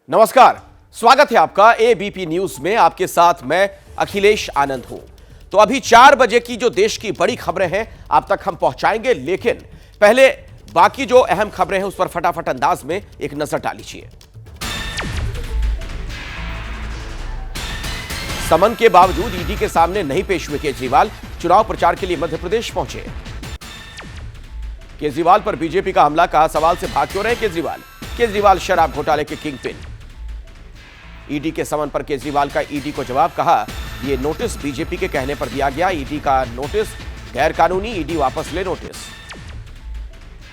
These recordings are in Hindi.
नमस्कार, स्वागत है आपका एबीपी न्यूज में। आपके साथ मैं अखिलेश आनंद हूं। तो अभी 4 बजे की जो देश की बड़ी खबरें हैं आप तक हम पहुंचाएंगे, लेकिन पहले बाकी जो अहम खबरें हैं उस पर फटाफट अंदाज में एक नजर डाल लीजिए। समन के बावजूद ईडी के सामने नहीं पेश हुए केजरीवाल, चुनाव प्रचार के लिए मध्य प्रदेश पहुंचे। केजरीवाल पर बीजेपी का हमला, कहा सवाल से भाग क्यों रहे केजरीवाल। केजरीवाल शराब घोटाले के किंग पिन। ईडी के समन पर केजरीवाल का ईडी को जवाब, कहा यह नोटिस बीजेपी के कहने पर दिया गया। ईडी का नोटिस गैर कानूनी, ईडी वापस ले नोटिस।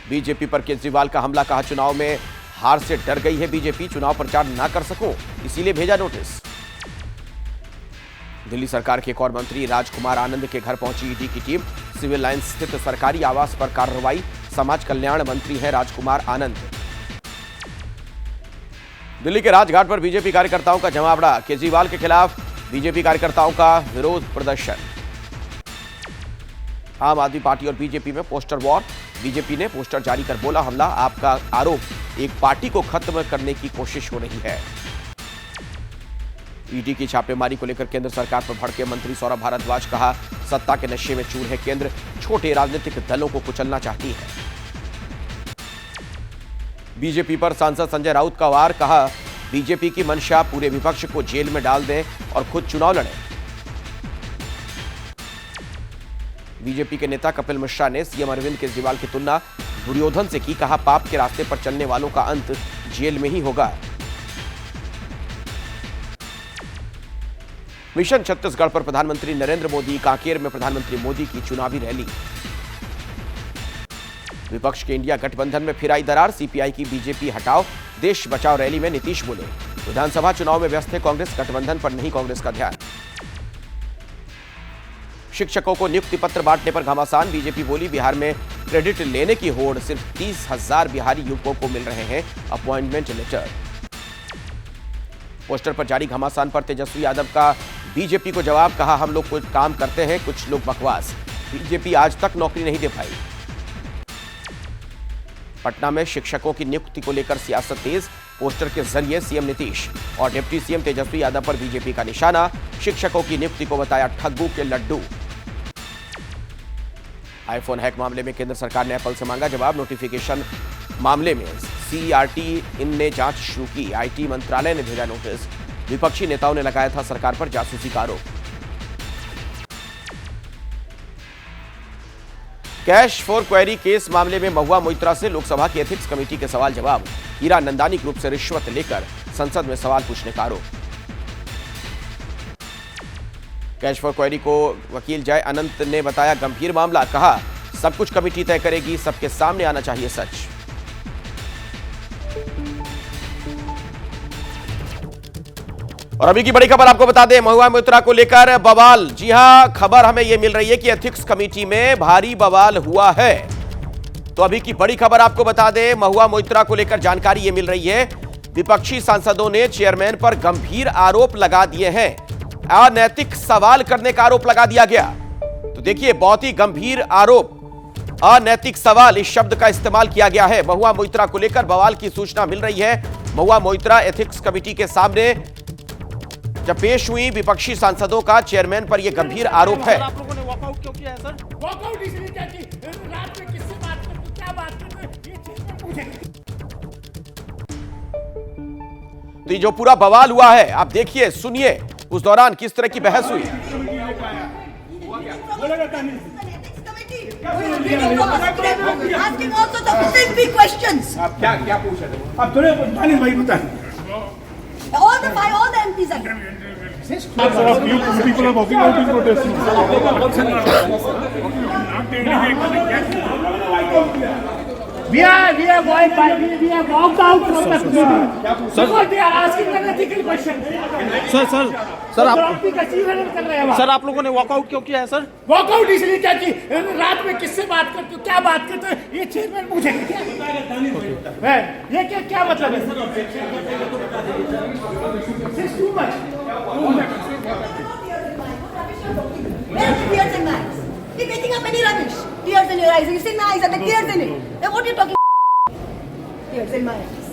बीजेपी पर केजरीवाल का हमला, कहा चुनाव में हार से डर गई है बीजेपी, चुनाव प्रचार ना कर सकूं इसीलिए भेजा नोटिस। दिल्ली सरकार के एक और मंत्री राजकुमार आनंद के घर पहुंची ईडी की टीम। सिविल लाइंस स्थित सरकारी आवास पर कार्रवाई। समाज कल्याण मंत्री हैं राजकुमार आनंद। दिल्ली के राजघाट पर बीजेपी कार्यकर्ताओं का जमावड़ा। केजरीवाल के खिलाफ बीजेपी कार्यकर्ताओं का विरोध प्रदर्शन। आम आदमी पार्टी और बीजेपी में पोस्टर वॉर। बीजेपी ने पोस्टर जारी कर बोला, हमला आपका आरोप एक पार्टी को खत्म करने की कोशिश हो रही है। ईडी की छापेमारी को लेकर केंद्र सरकार पर भड़के मंत्री सौरभ भारद्वाज, कहा सत्ता के नशे में चूर है केंद्र, छोटे राजनीतिक दलों को कुचलना चाहती है। बीजेपी पर सांसद संजय राउत का वार, कहा बीजेपी की मंशा पूरे विपक्ष को जेल में डाल दें और खुद चुनाव लड़ें। बीजेपी के नेता कपिल मिश्रा ने सीएम अरविंद केजरीवाल की तुलना दुर्योधन से की, कहा पाप के रास्ते पर चलने वालों का अंत जेल में ही होगा। मिशन छत्तीसगढ़ पर प्रधानमंत्री नरेंद्र मोदी, कांकेर में प्रधानमंत्री मोदी की चुनावी रैली। विपक्ष के इंडिया गठबंधन में फिर आई दरार, सीपीआई की बीजेपी हटाओ देश बचाओ रैली में नीतीश बोले, विधानसभा चुनाव में व्यस्त है कांग्रेस, गठबंधन पर नहीं कांग्रेस का ध्यान। शिक्षकों को नियुक्ति पत्र बांटने पर घमासान, बीजेपी बोली बिहार में क्रेडिट लेने की होड़, सिर्फ 30,000 बिहारी युवकों को मिल रहे हैं अपॉइंटमेंट लेटर। पोस्टर पर जारी घमासान पर तेजस्वी यादव का बीजेपी को जवाब, कहा हम लोग कुछ काम करते हैं, कुछ लोग बकवास, बीजेपी आज तक नौकरी नहीं दे पाई। पटना में शिक्षकों की नियुक्ति को लेकर सियासत तेज, पोस्टर के जरिए सीएम नीतीश और डिप्टी सीएम तेजस्वी यादव पर बीजेपी का निशाना। शिक्षकों की नियुक्ति को बताया ठग्गू के लड्डू। आईफोन हैक मामले में केंद्र सरकार ने एप्पल से मांगा जवाब, नोटिफिकेशन मामले में सीआरटी ने जांच शुरू की, आईटी मंत्रालय ने भेजा नोटिस। विपक्षी नेताओं ने लगाया था सरकार पर जासूसी का आरोप। कैश फॉर क्वेरी केस मामले में महुआ मोइत्रा से लोकसभा की एथिक्स कमेटी के सवाल जवाब। हीरा नंदानी ग्रुप से रिश्वत लेकर संसद में सवाल पूछने का आरोप। कैश फॉर क्वेरी को वकील जय अनंत ने बताया गंभीर मामला, कहा सब कुछ कमेटी तय करेगी, सबके सामने आना चाहिए सच। और अभी की बड़ी खबर आपको बता दें, महुआ मोइत्रा को लेकर बवाल। जी हां, खबर हमें यह मिल रही है कि एथिक्स कमेटी में भारी बवाल हुआ है। तो अभी की बड़ी खबर आपको बता दें, महुआ मोइत्रा को लेकर जानकारी यह मिल रही है, विपक्षी सांसदों ने चेयरमैन पर गंभीर आरोप लगा दिए हैं। अनैतिक सवाल करने का आरोप लगा दिया गया। तो देखिए, बहुत ही गंभीर आरोप, अनैतिक सवाल, इस शब्द का इस्तेमाल किया गया है। महुआ मोइत्रा को लेकर बवाल की सूचना मिल रही है। महुआ मोइत्रा एथिक्स कमेटी के सामने जब पेश हुई, विपक्षी सांसदों का चेयरमैन पर यह गंभीर आरोप है। आप लोगों ने वॉकआउट क्यों किया है सर? वॉकआउट इसलिए क्या की? रात में किससे बात करते, क्या बात करते, ये चीज पूछेंगे। तो ये जो पूरा बवाल हुआ है, आप देखिए, सुनिए उस दौरान किस तरह की बहस हुई। क्या पूछ रहे थे? आप थोड़े दानिश भाई बताइए। All the MPs are here. People are walking out in protest. We have walked out from the meeting. So they are asking an ethical question. Sir आप लोगों ने वॉकआउट क्यों किया है सर? वॉकआउट इसलिए क्या की? रात में किससे बात करते हो, क्या बात करते हो, ये चेयरमैन पूछेंगे क्या? ये क्या मतलब है? This is too much. Where are the tears in my eyes? You're making up any rubbish. Tears in your eyes. You see my eyes and the tears in it. Then what are you talking? Tears in my eyes.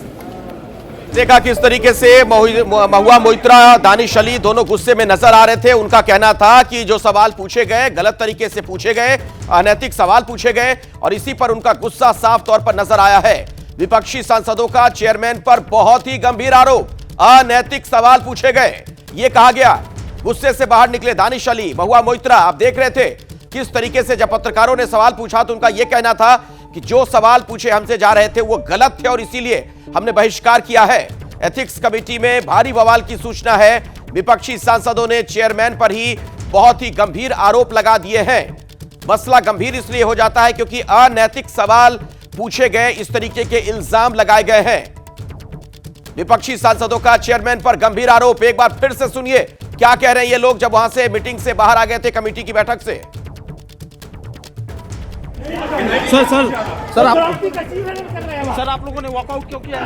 देखा किस तरीके से महुआ मोइत्रा, दानिश अली दोनों गुस्से में नजर आ रहे थे। उनका कहना था कि जो सवाल पूछे गए गलत तरीके से पूछे गए, अनैतिक सवाल पूछे गए और इसी पर उनका गुस्सा साफ तौर पर नजर आया है। विपक्षी सांसदों का चेयरमैन पर बहुत ही गंभीर आरोप, अनैतिक सवाल पूछे गए ये कहा गया। गुस्से से बाहर निकले दानिश अली, महुआ मोइत्रा। आप देख रहे थे किस तरीके से जब पत्रकारों ने सवाल पूछा तो उनका यह कहना था कि जो सवाल पूछे हमसे जा रहे थे वो गलत थे और इसीलिए हमने बहिष्कार किया है। एथिक्स कमेटी में भारी बवाल की सूचना है। विपक्षी सांसदों ने चेयरमैन पर ही बहुत ही गंभीर आरोप लगा दिए हैं। मसला गंभीर इसलिए हो जाता है क्योंकि अनैतिक सवाल पूछे गए, इस तरीके के इल्जाम लगाए गए हैं। विपक्षी सांसदों का चेयरमैन पर गंभीर आरोप। एक बार फिर से सुनिए क्या कह रहे हैं ये लोग जब वहां से मीटिंग से बाहर आ गए थे, कमेटी की बैठक से। सर आप लोगों ने वॉकआउट क्यों किया है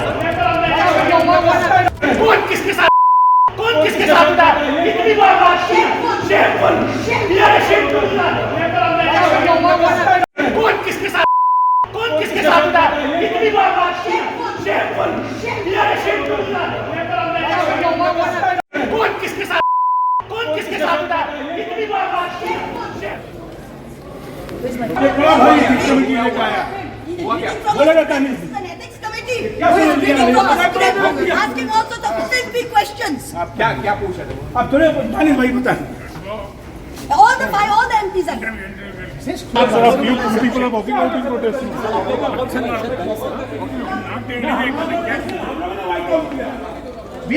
कौन किसके साथ था? कितनी बार बात की? शेरपुर कौन किसके साथ था? कितनी बार बात की? शेरपुर कौन किसके साथ था? कितनी बार बात की? Ethics committee. Asking also the specific questions. आप क्या पूछ रहे थे? आप थोड़े दानिश भाई बता। All the MPs are there. People are walking out in protest. We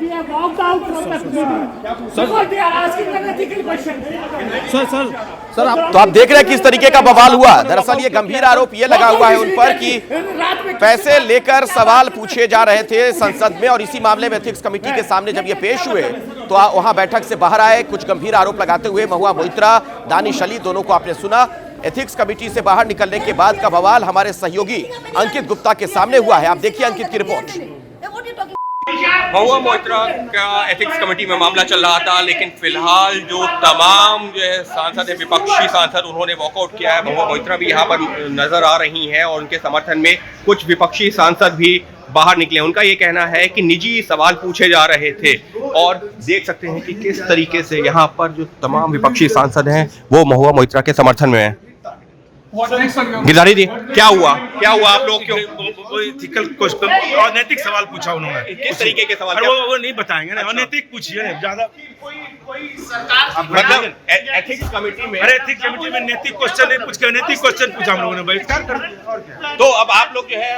have walked out from the committee. Because they are asking unethical questions. Sir आप तो आप देख रहे हैं किस तरीके का बवाल हुआ। दरअसल ये गंभीर आरोप ये लगा हुआ है उन पर कि पैसे लेकर सवाल पूछे जा रहे थे संसद में और इसी मामले में एथिक्स कमेटी के सामने जब ये पेश हुए तो वहां बैठक से बाहर आए कुछ गंभीर आरोप लगाते हुए। महुआ मोइत्रा, दानिश अली दोनों को आपने सुना। एथिक्स कमेटी से बाहर निकलने के बाद का बवाल हमारे सहयोगी अंकित गुप्ता के सामने हुआ है। आप देखिए अंकित की रिपोर्ट। महुआ मोइत्रा का एथिक्स कमेटी में मामला चल रहा था, लेकिन फिलहाल जो तमाम जो है सांसद है, विपक्षी सांसद, उन्होंने वॉकआउट किया है। महुआ मोइत्रा भी यहाँ पर नजर आ रही हैं और उनके समर्थन में कुछ विपक्षी सांसद भी बाहर निकले। उनका ये कहना है कि निजी सवाल पूछे जा रहे थे और देख सकते हैं कि किस तरीके से यहाँ पर जो तमाम विपक्षी सांसद हैं वो महुआ मोइत्रा के समर्थन में हैं। गिरधारी जी क्या हुआ आप लोग क्यों अनैतिक सवाल पूछा उन्होंने? किस तरीके के सवाल? वो नहीं बताएंगे ना। अनैतिक पूछिए ना ज्यादा। मतलब एथिक्स कमेटी में नैतिक क्वेश्चन नहीं पूछ के अनैतिक क्वेश्चन पूछा हम लोगों ने, बहिष्कार कर। तो अब आप लोग जो है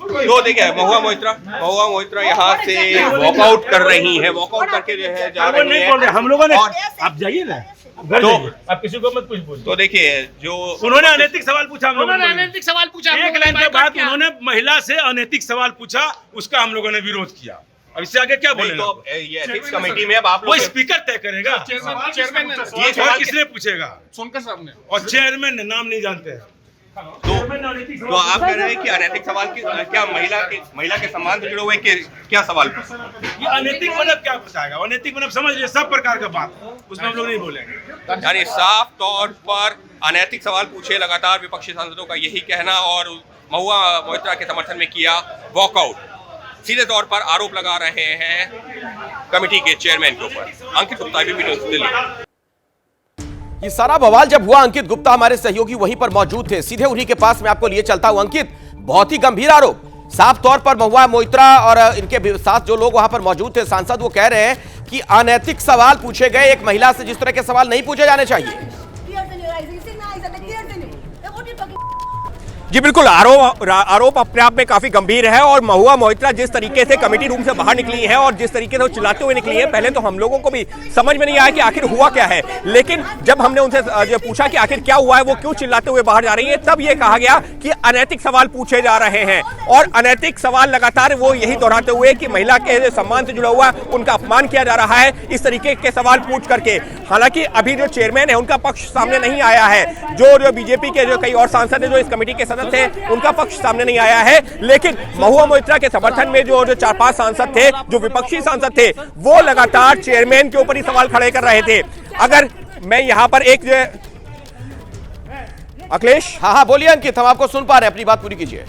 जो देखिए महुआ मोइत्रा यहाँ से वॉकआउट कर रही है, वॉकआउट करके जो है जा रही है। हम लोगों ने आप जाइए ना, तो आप किसी को मत पूछ। तो देखिए जो उन्होंने अनैतिक सवाल पूछा, अनैतिक सवाल पूछा। एक लाइन के बाद उन्होंने महिला से अनैतिक सवाल पूछा, उसका हम लोगों ने विरोध किया। अब इससे आगे क्या बोले? तो ये एथिक्स कमेटी में अब आप वो लोग स्पीकर तय करेगा चेयरमैन ये सवाल किसने पूछेगा? सोनकर साहब ने। और चेयरमैन नाम नहीं जानते हैं। तो आप कह रहे हैं कि अनैतिक सवाल की क्या महिला के सम्मान से जुड़े हुए क्या सवाल? ये अनैतिक मतलब क्या बताएगा? अनैतिक मतलब समझ लीजिए सब प्रकार का बात, उसमें हम लोग नहीं बोलेंगे। यानी साफ तौर पर अनैतिक सवाल पूछे लगातार विपक्षी सांसदों का यही कहना और महुआ मोइत्रा के समर्थन में किया वॉकआउट। सीधे तौर पर आरोप लगा रहे हैं कमेटी के चेयरमैन के ऊपर। अंकित गुप्ता, एबीपी न्यूज़, दिल्ली। ये सारा बवाल जब हुआ अंकित गुप्ता हमारे सहयोगी वहीं पर मौजूद थे। सीधे उन्हीं के पास मैं आपको लिए चलता हूं। अंकित, बहुत ही गंभीर आरोप साफ तौर पर महुआ मोइत्रा और इनके साथ जो लोग वहां पर मौजूद थे सांसद, वो कह रहे हैं कि अनैतिक सवाल पूछे गए। एक महिला से जिस तरह के सवाल नहीं पूछे जाने चाहिए। जी बिल्कुल, आरोप अपने आप में काफी गंभीर है और महुआ मोइत्रा जिस तरीके से कमेटी रूम से बाहर निकली है और जिस तरीके से वो चिल्लाते हुए निकली है, पहले तो हम लोगों को भी समझ में नहीं आया कि आखिर हुआ क्या है। लेकिन जब हमने उनसे जो पूछा कि आखिर क्या हुआ है, वो क्यों चिल्लाते हुए बाहर जा रही है, तब ये कहा गया कि अनैतिक सवाल पूछे जा रहे हैं। और अनैतिक सवाल लगातार वो यही दोहराते हुए कि महिला के सम्मान से जुड़ा हुआ उनका अपमान किया जा रहा है, इस तरीके के सवाल पूछ करके। हालांकि अभी जो चेयरमैन है उनका पक्ष सामने नहीं आया है। जो बीजेपी के जो कई और सांसद है जो इस कमेटी के सदस्य थे, उनका पक्ष सामने नहीं आया है। लेकिन महुआ मोइत्रा के समर्थन में जो 4-5 सांसद थे, जो विपक्षी सांसद थे, वो लगातार चेयरमैन के ऊपर ही सवाल खड़े कर रहे थे। अगर मैं यहां पर एक अखिलेश। हाँ बोलिए अंकित, हम आपको सुन पा रहे हैं, अपनी बात पूरी कीजिए।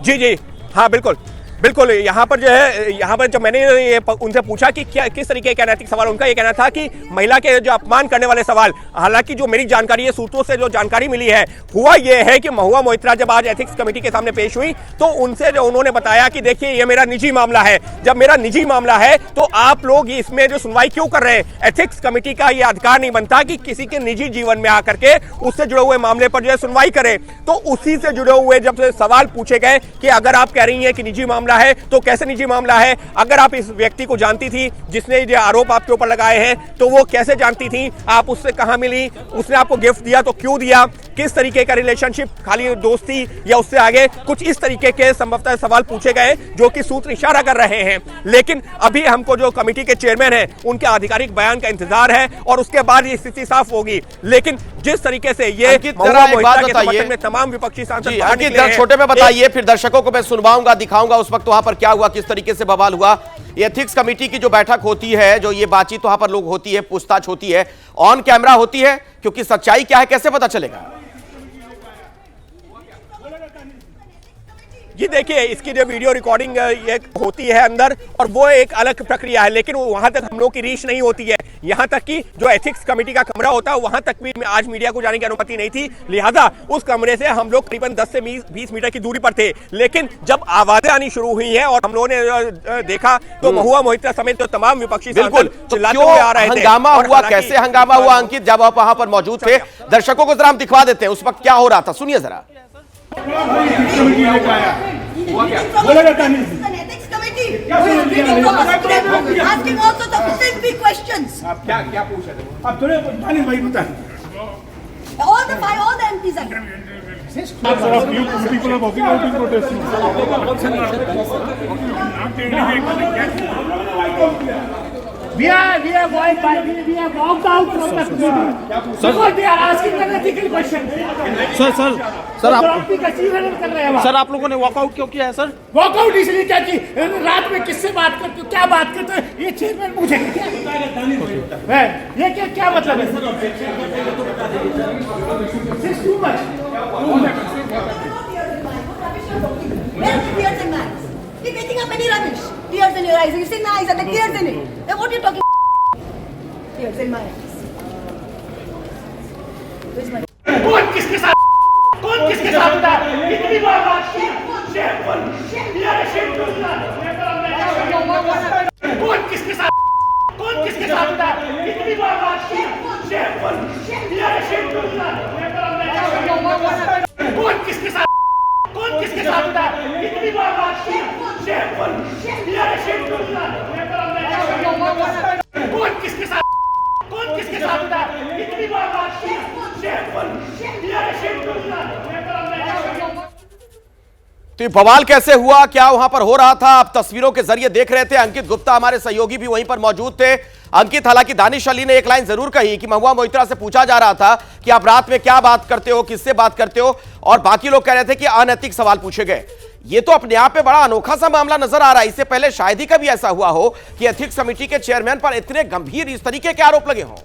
जी जी हाँ बिल्कुल बिल्कुल। यहाँ पर जो है, यहाँ पर जब मैंने उनसे पूछा कि क्या किस तरीके का नैतिक सवाल, उनका ये कहना था कि महिला के जो अपमान करने वाले सवाल, हालांकि जो मेरी जानकारी है, सूत्रों से जो जानकारी मिली है, हुआ ये है कि महुआ मोइत्रा जब आज एथिक्स कमेटी के सामने पेश हुई तो उनसे जो उन्होंने बताया कि देखिए ये मेरा निजी मामला है, जब मेरा निजी मामला है तो आप लोग इसमें जो सुनवाई क्यों कर रहे हैं? एथिक्स कमेटी का ये अधिकार नहीं बनता कि किसी के निजी जीवन में आकर के उससे जुड़े हुए मामले पर जो है सुनवाई करे। तो उसी से जुड़े हुए जब सवाल पूछे गए कि अगर आप कह रही हैं कि निजी मामला है तो कैसे निजी मामला है? अगर आप इस व्यक्ति को जानती थी जिसने ये आरोप आपके ऊपर लगाए हैं तो वो कैसे जानती थी? आप उससे कहां मिली? उसने आपको गिफ्ट दिया तो क्यों दिया? किस तरीके का रिलेशनशिप, खाली दोस्ती या उससे आगे? कुछ इस तरीके के संभवतः सवाल पूछे गए जो कि सूत्र इशारा कर रहे हैं। लेकिन अभी हमको जो कमेटी के चेयरमैन हैं उनके आधिकारिक बयान का इंतजार है और उसके बाद ये स्थिति साफ होगी। लेकिन जिस तरीके से ये महुआ मोइत्रा के समर्थन में तमाम विपक्षी सांसद छोटे में बताइए, फिर दर्शकों को मैं सुनवाऊंगा, दिखाऊंगा उस वक्त वहां पर क्या हुआ, किस तरीके से बवाल हुआ। एथिक्स कमेटी की जो बैठक होती है, जो ये बातचीत वहां पर लोग होती है, पूछताछ होती है, ऑन कैमरा होती है, क्योंकि सच्चाई क्या है कैसे पता चलेगा? जी देखिए, इसकी जो वीडियो रिकॉर्डिंग ये होती है अंदर, और वो एक अलग प्रक्रिया है, लेकिन वहां तक हम लोग की रीच नहीं होती है। यहाँ तक कि जो एथिक्स कमेटी का कमरा होता है वहां तक भी आज मीडिया को जाने की अनुमति नहीं थी, लिहाजा उस कमरे से हम लोग करीबन 10 से 20 मीटर की दूरी पर थे। लेकिन जब आवाजें आनी शुरू हुई हैं और हम लोगों ने देखा तो महुआ मोइत्रा समेत जो तमाम विपक्षी बिल्कुल चिल्लाते हुए आ रहे थे। हंगामा हुआ, कैसे हंगामा हुआ अंकित, जब आप वहां पर मौजूद थे? दर्शकों को जरा हम दिखवा देते हैं उस वक्त क्या हो रहा था, सुनिए जरा। बोलेगा ethics committee. Asking also the 50 questions. क्या पूछ रहे थे? आप थोड़े दानिश भाई बताएं। All the MPs are here. People are walking out in protest. We are walked out from the committee. So they are asking an ethical question. Sir आप लोगों ने वॉकआउट क्यों किया है सर? वॉकआउट इसलिए क्या कि रात में किससे बात करते हो, क्या बात करते हो, ये चेयरमैन पूछे क्या? ये क्या मतलब है? Tears in my eyes. You're making up any rubbish. Tears in your eyes. You say nice and the tears in it. Then what are you talking? Tears in my eyes. Where's my? कौन किसके साथ होता है? कितनी बार बात की? शेरपुर, कौन किसके साथ होता है? कितनी बार बात की? शेरपुर, कौन किसके साथ होता है? कितनी बार बात की? शेरपुर, कौन किसके साथ होता है? कितनी बार बात की? शेरपुर, तो ये बवाल कैसे हुआ, क्या वहां पर हो रहा था, आप तस्वीरों के जरिए देख रहे थे। अंकित गुप्ता हमारे सहयोगी भी वहीं पर मौजूद थे। अंकित, हालांकि दानिश अली ने एक लाइन जरूर कही कि महुआ मोइत्रा से पूछा जा रहा था कि आप रात में क्या बात करते हो, किससे बात करते हो, और बाकी लोग कह रहे थे कि अनैतिक सवाल पूछे गए। ये तो अपने आप में बड़ा अनोखा सा मामला नजर आ रहा है। इससे पहले शायद ही कभी ऐसा हुआ हो कि एथिक्स कमेटी के चेयरमैन पर इतने गंभीर इस तरीके के आरोप लगे हों।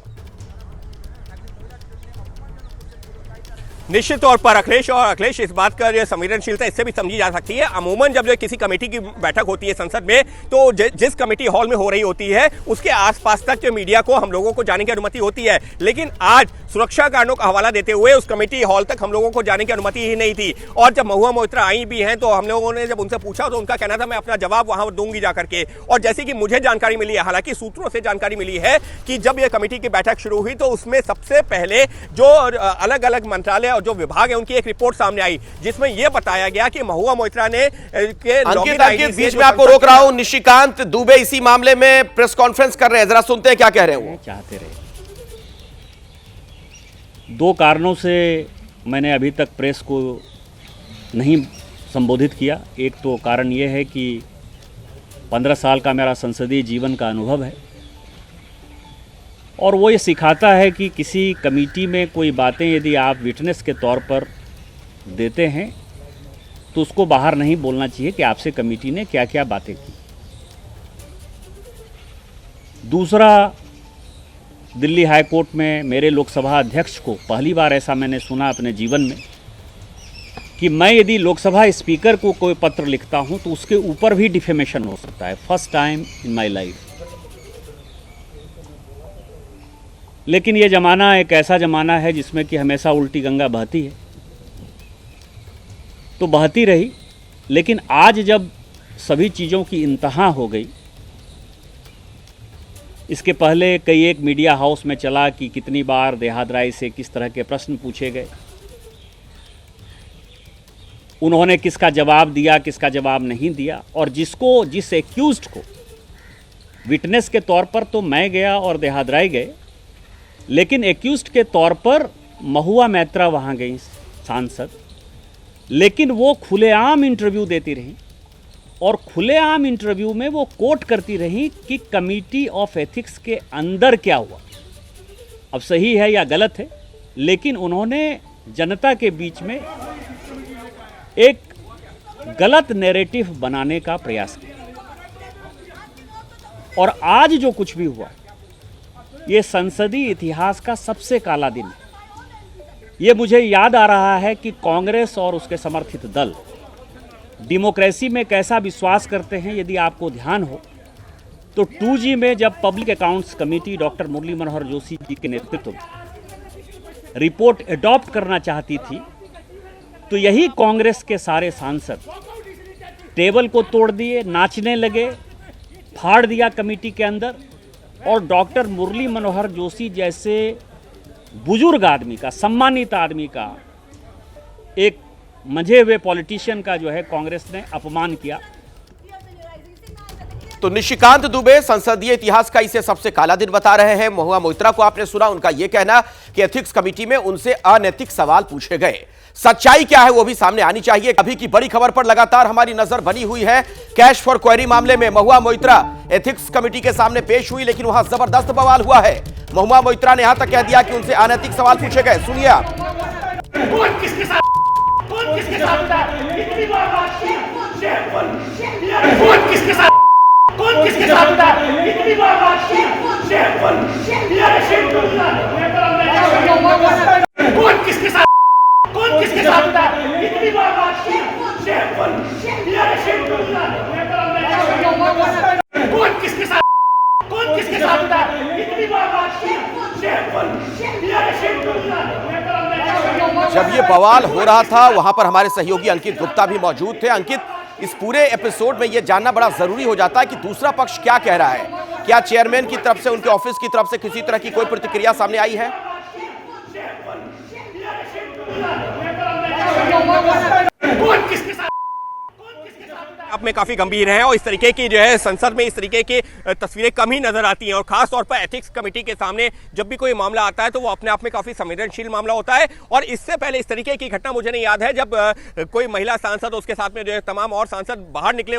निश्चित तौर पर अखिलेश इस बात का जो संवेदनशीलता इससे भी समझी जा सकती है। अमूमन जब जो किसी कमेटी की बैठक होती है संसद में, तो जिस कमेटी हॉल में हो रही होती है उसके आसपास तक जो मीडिया को, हम लोगों को जाने की अनुमति होती है। लेकिन आज सुरक्षा कारणों का हवाला देते हुए उस कमेटी हॉल तक हम लोगों को जाने की अनुमति ही नहीं थी। और जब महुआ मोइत्रा आई भी हैं तो हम लोगों ने जब उनसे पूछा तो उनका कहना था मैं अपना जवाब वहां दूंगी जाकर के। और जैसे कि मुझे जानकारी मिली है, हालांकि सूत्रों से जानकारी मिली है कि जब यह कमेटी की बैठक शुरू हुई तो उसमें सबसे पहले जो अलग अलग मंत्रालय और जो विभाग है उनकी एक रिपोर्ट सामने आई जिसमें यह बताया गया कि महुआ मोइत्रा ने अंकित बीच में आपको रोक रहा हूं। निशिकांत दुबे इसी मामले में प्रेस कॉन्फ्रेंस कर रहे हैं, जरा सुनते हैं क्या कह रहे हैं वो। चाहते रहे, 2 कारणों से मैंने अभी तक प्रेस को नहीं संबोधित किया। एक तो कारण यह है कि 15 साल का मेरा संसदीय जीवन का अनुभव है और वो ये सिखाता है कि किसी कमेटी में कोई बातें यदि आप विटनेस के तौर पर देते हैं तो उसको बाहर नहीं बोलना चाहिए कि आपसे कमेटी ने क्या क्या बातें की। दूसरा, दिल्ली हाई कोर्ट में मेरे लोकसभा अध्यक्ष को पहली बार ऐसा मैंने सुना अपने जीवन में कि मैं यदि लोकसभा स्पीकर को कोई पत्र लिखता हूं तो उसके ऊपर भी डिफेमेशन हो सकता है, first time in my life. लेकिन ये ज़माना एक ऐसा ज़माना है जिसमें कि हमेशा उल्टी गंगा बहती है, तो बहती रही। लेकिन आज जब सभी चीज़ों की इंतहा हो गई, इसके पहले कई एक मीडिया हाउस में चला कि कितनी बार देहात राय से किस तरह के प्रश्न पूछे गए, उन्होंने किसका जवाब दिया, किसका जवाब नहीं दिया। और जिस एक्यूज्ड को विटनेस के तौर पर तो मैं गया और देहात राय गए, लेकिन एक्यूज्ड के तौर पर महुआ मैत्रा वहाँ गई सांसद, लेकिन वो खुलेआम इंटरव्यू देती रही और खुलेआम इंटरव्यू में वो कोट करती रही कि कमेटी ऑफ एथिक्स के अंदर क्या हुआ। अब सही है या गलत है, लेकिन उन्होंने जनता के बीच में एक गलत नैरेटिव बनाने का प्रयास किया। और आज जो कुछ भी हुआ, ये संसदीय इतिहास का सबसे काला दिन है। ये मुझे याद आ रहा है कि कांग्रेस और उसके समर्थित दल डेमोक्रेसी में कैसा विश्वास करते हैं। यदि आपको ध्यान हो तो 2G में जब public accounts committee doctor Murli Manohar Joshi ji के नेतृत्व में रिपोर्ट अडॉप्ट करना चाहती थी, तो यही कांग्रेस के सारे सांसद टेबल को तोड़ दिए, नाचने लगे, फाड़ दिया कमेटी के अंदर। और डॉक्टर मुरली मनोहर जोशी जैसे बुजुर्ग आदमी का, सम्मानित आदमी का, एक मंझे हुए पॉलिटिशियन का जो है कांग्रेस ने अपमान किया। तो निशिकांत दुबे संसदीय इतिहास का इसे सबसे काला दिन बता रहे हैं। महुआ मोइत्रा को आपने सुना, उनका यह कहना कि एथिक्स कमेटी में उनसे अनैतिक सवाल पूछे गए। सच्चाई क्या है वो भी सामने आनी चाहिए। अभी की बड़ी खबर पर लगातार हमारी नजर बनी हुई है। कैश फॉर क्वेरी मामले में महुआ मोइत्रा एथिक्स कमेटी के सामने पेश हुई, लेकिन वहां जबरदस्त बवाल हुआ है। महुआ मोइत्रा ने यहां तक कह दिया कि उनसे अनैतिक सवाल पूछे गए। सुनिए आप। कौन किसके साथ होता है? इतनी बार बात की, कौन किसके साथ होता है? इतनी बार बात की, कौन किसके साथ होता है? इतनी बार बात की, कौन किसके साथ होता है? इतनी बार बात की। जब ये बवाल हो रहा था वहां पर हमारे सहयोगी अंकित गुप्ता भी मौजूद थे। अंकित, इस पूरे एपिसोड में यह जानना बड़ा जरूरी हो जाता है कि दूसरा पक्ष क्या कह रहा है। क्या चेयरमैन की तरफ से, उनके ऑफिस की तरफ से किसी तरह की कोई प्रतिक्रिया सामने आई है? अब में काफी गंभीर है और इस तरीके की जो है संसद में इस तरीके की तस्वीरें कम ही नजर आती हैं। और खास तौर पर एथिक्स कमेटी के सामने जब भी कोई मामला आता है तो वो अपने आप में काफी संवेदनशील मामला होता है। और इससे पहले इस तरीके की घटना मुझे नहीं याद है जब कोई महिला सांसद, उसके साथ में जो है तमाम और सांसद बाहर निकले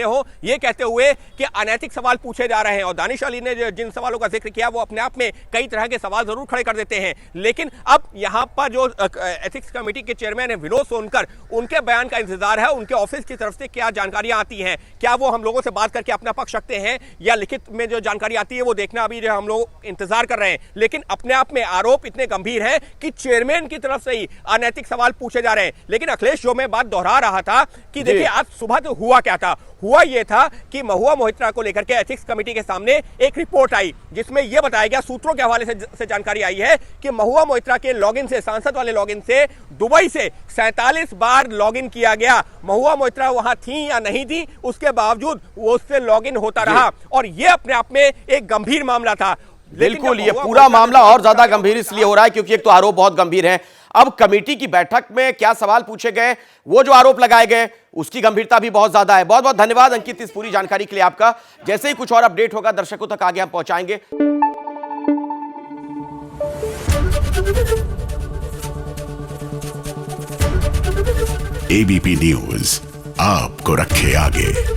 हो ये कहते हुए कि अनैतिक सवाल पूछे जा रहे हैं। और दानिश अली ने जिन सवालों का जिक्र किया वो अपने आप में कई तरह के सवाल जरूर खड़े कर देते हैं। लेकिन अब यहाँ पर जो एथिक्स कमेटी के चेयरमैन है विनोद सोनकर, उनके बयान का इंतजार है। उनके ऑफिस की तरफ से क्या जानकारियां आती हैं, क्या वो हम लोगों से बात करके अपना पक्ष रखते हैं या लिखित में जो जानकारी आती है वो देखना अभी जो हम लोग इंतजार कर रहे हैं। लेकिन अपने आप में आरोप इतने गंभीर हैं कि चेयरमैन की तरफ से ही अनैतिक सवाल पूछे जा रहे हैं। लेकिन अखिलेश, जो मैं बात दोहरा रहा था कि देखिए आज सुबह तो हुआ क्या था, हुआ ये था कि महुआ मोइत्रा को लेकर के एथिक्स कमेटी के सामने एक रिपोर्ट आई जिसमें यह बताया गया, सूत्रों के हवाले से जानकारी आई है कि महुआ मोइत्रा के लॉगिन से, सांसद वाले लॉगिन से दुबई से 47 बार लॉगिन किया गया। महुआ मोइत्रा वहां थी या नहीं थी, उसके बावजूद वो उससे लॉगिन होता रहा। और ये अपने आप में एक गंभीर मामला था। बिल्कुल, ये पूरा मामला और ज्यादा गंभीर इसलिए हो रहा है क्योंकि एक तो आरोप बहुत गंभीर है। अब कमेटी की बैठक में क्या सवाल पूछे गए, वो जो आरोप लगाए गए, उसकी गंभीरता भी बहुत ज्यादा है। बहुत बहुत धन्यवाद अंकित इस पूरी जानकारी के लिए आपका। जैसे ही कुछ और अपडेट होगा दर्शकों तक आगे हम पहुंचाएंगे। एबीपी न्यूज आपको रखे आगे।